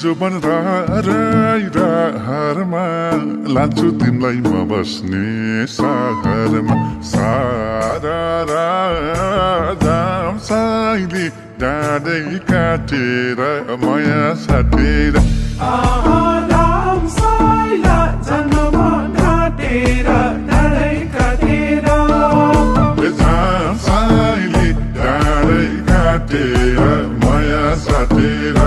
जोबन हारमा लान्छु तिमलाई म बस्ने सहरमा सारा राम साइली डाँडै काटेर माया साटेर राम साइला जन्म घाटेर डाँडै काटेर राम साइली डाँडै काटेर माया साटेर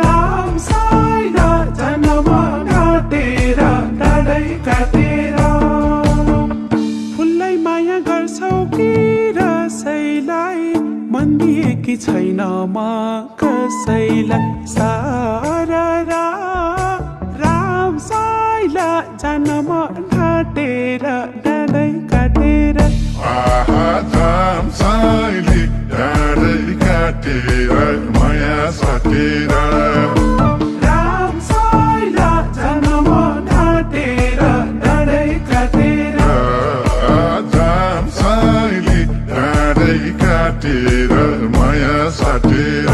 राम साइला जन्म घाटेर डाँडै काटेर फुललाई माया गर्छौ कि रसैलाई मन दिएकी छैन म कसैलाई सारा राम साइला जन्म घाटेर डाँडै काटेर राम साइली डाँडै काटेर माया साटेर राम साइला जन्म घाटेर डाँडै काटेर राम साइली डाँडै काटेर माया साटेर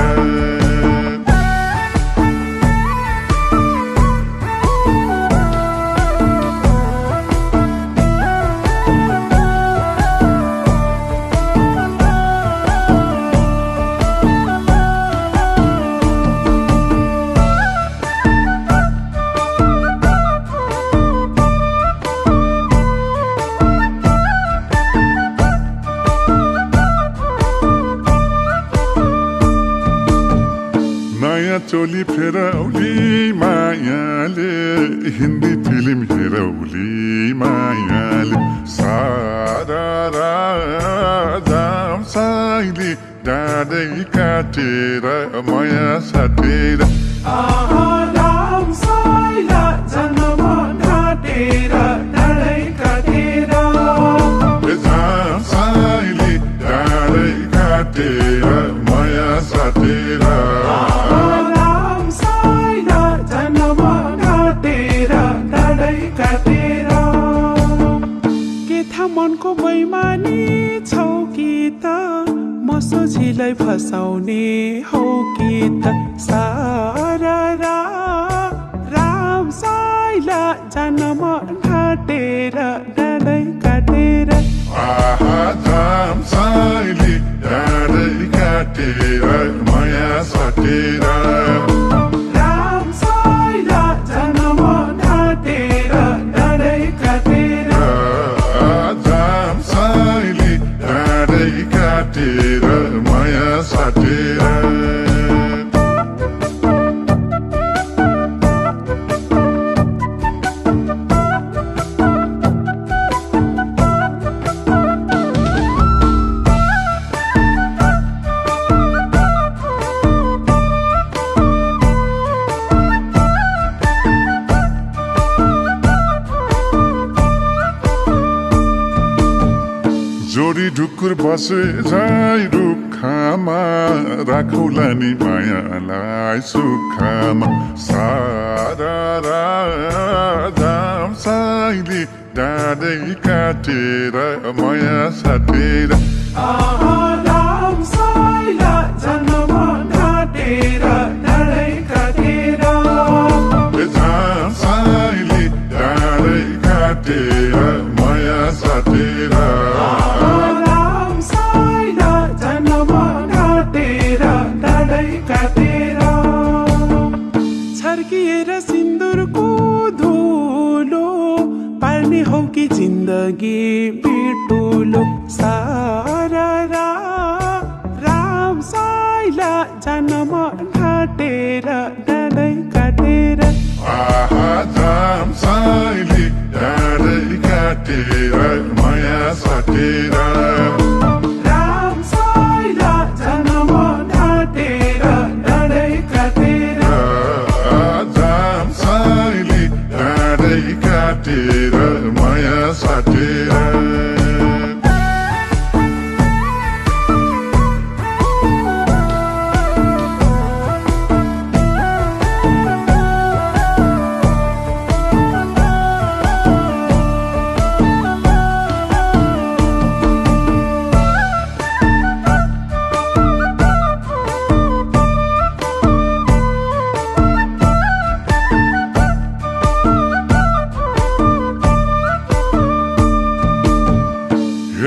नयाँ चोली फेरौली मायाले हिन्दी फिल्म हेरौली मायाले सारा राम साइली डाँडै काटेर माया साटेर राम साइला जन्म घाटेर डाँडै काटेर राम साइली डाँडै काटेर माया साटेर राम साइला जन्म घाटेर डाँडै काटेर के थाहा मनको बैमानी छौ कि त म सोझीलाई फसाउने हौ कि त सारा राम साइला जन्म घाटेर डाँडै काटेर राम साइली डाँडै काटेर माया साटेर राम साइला जन्म घाटेर डाँडै काटेर राम साइली डाँडै काटेर माया साटेर जोडी ढुकुर बसे जाइ रुखमा राखौला नि मायालाई सुखमा सारा राम साइली डाँडै काटेर माया साटेर राम साइला जन्म घाटेर डाँडै काटेर राम साइली डाँडै काटेर माया साटेर राम साइला जन्म घाटेर डाँडै काटेर छर्किएर सिन्दुरको धुलो पार्ने हौ कि जिन्दगी बिटुलो सारा राम साइला जन्म घाटेर डाँडै काटेर राम साइली डाँडै काटेर माया साटेर राम साइला जन्म घाटेर डाँडै काटेर राम साइली डाँडै काटेर माया साटेर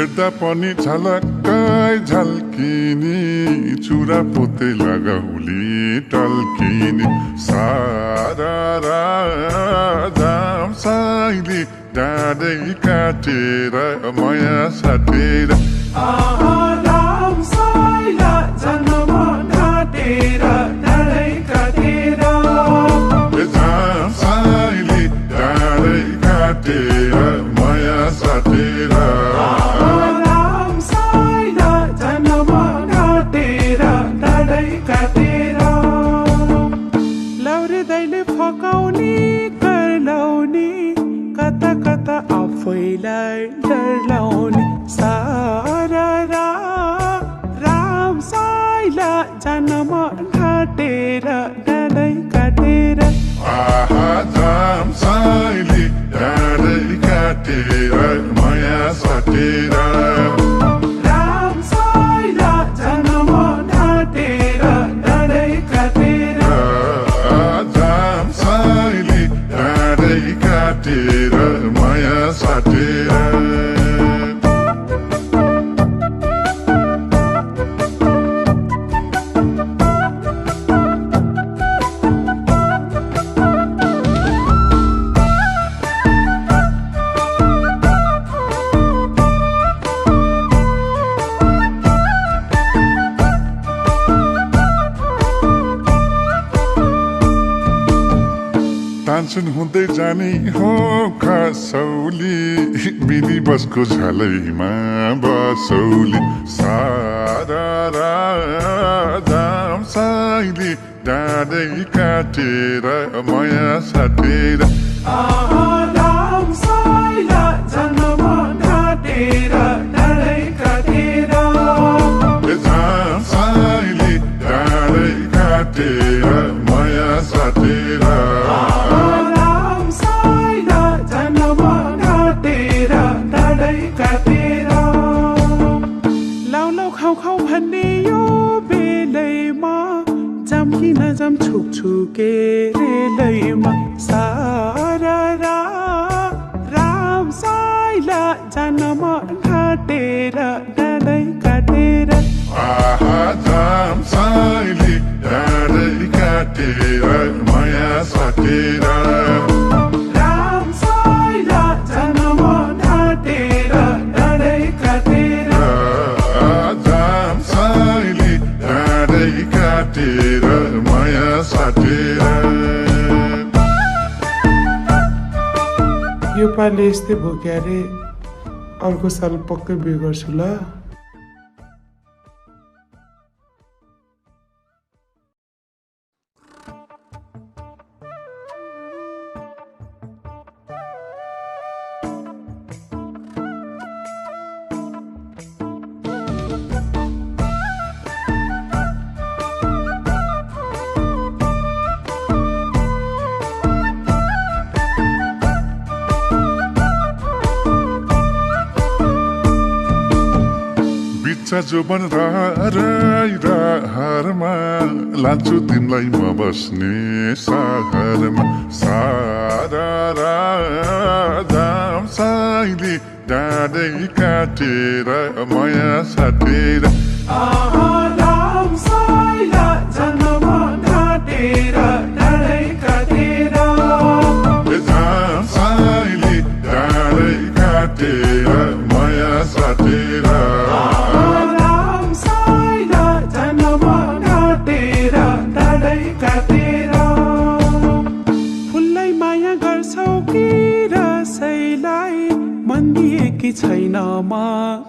हेर्दा पनि झलक्कै झल्किने चुरा पोते लगाउली टल्किने सारा राम साइली डाँडै काटेर माया साटेर राम साइला जन्म ढाँटेर डाँडै काटेर राम साइली डाँडै काटेर माया साटेर राम साइला जन्म ढाँटेर डाँडै काटेर लौरे दैले फकाउने करलाउने कता कता आफैलाई डरलाउने सारा राम साइला जन्म ढाँटेर डाँडै काटेर राम साइली डाँडै काटेर माया साटेर राम साइला जन्म ढाँटेर डाँडै काटेर राम साइली डाँडै काटेर माया साटेर तानसुन हुँदै जाने हो खसौली मिनी बसको झलैमा बसौली सारा राम साइली डाँडै काटेर माया साटेर राम साइला जन्म ढाँटेर डाँडै काटेर राम साइली डाँडै काटेर माया साटेर राम साइला जन्म ढाँटेर डाँडै काटेर लाउ लाउ खाउ खाउ भन्ने यो बेलैमा जम्किन जम छुक छुके रेलैमा सारा राम साइला जन्म ढाँटेर डाँडै काटेर राम साइली डाँडै काटेर माया साटेर राम साइला जन्म ढाँटेर डाँडै काटेर राम साइली डाँडै काटेर माया साटेर यो पालि यस्तै भयो क्यारे अर्को साल पक्कै बिहे गर्छु ल बिच्चा जोबन राहारमा लान्छु तिमीलाई म बस्ने सहरमा सारा राम साइली डाँडै काटेर माया साटेर राम साइला जन्म ढाँटेर डाँडै काटेर राम साइली डाँडै काटेर माया साटेर राम साइला जन्म ढाँटेर डाँडै काटेर फुललाई माया गर्छौ कि रसैलाई मन दिएकी छैन म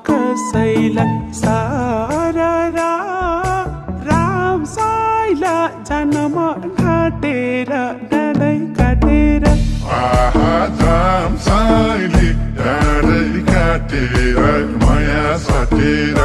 कसैलाई सारा राम साइला जन्म ढाँटेर डाँडै काटेर राम साइली डाँडै काटेर माया साटेर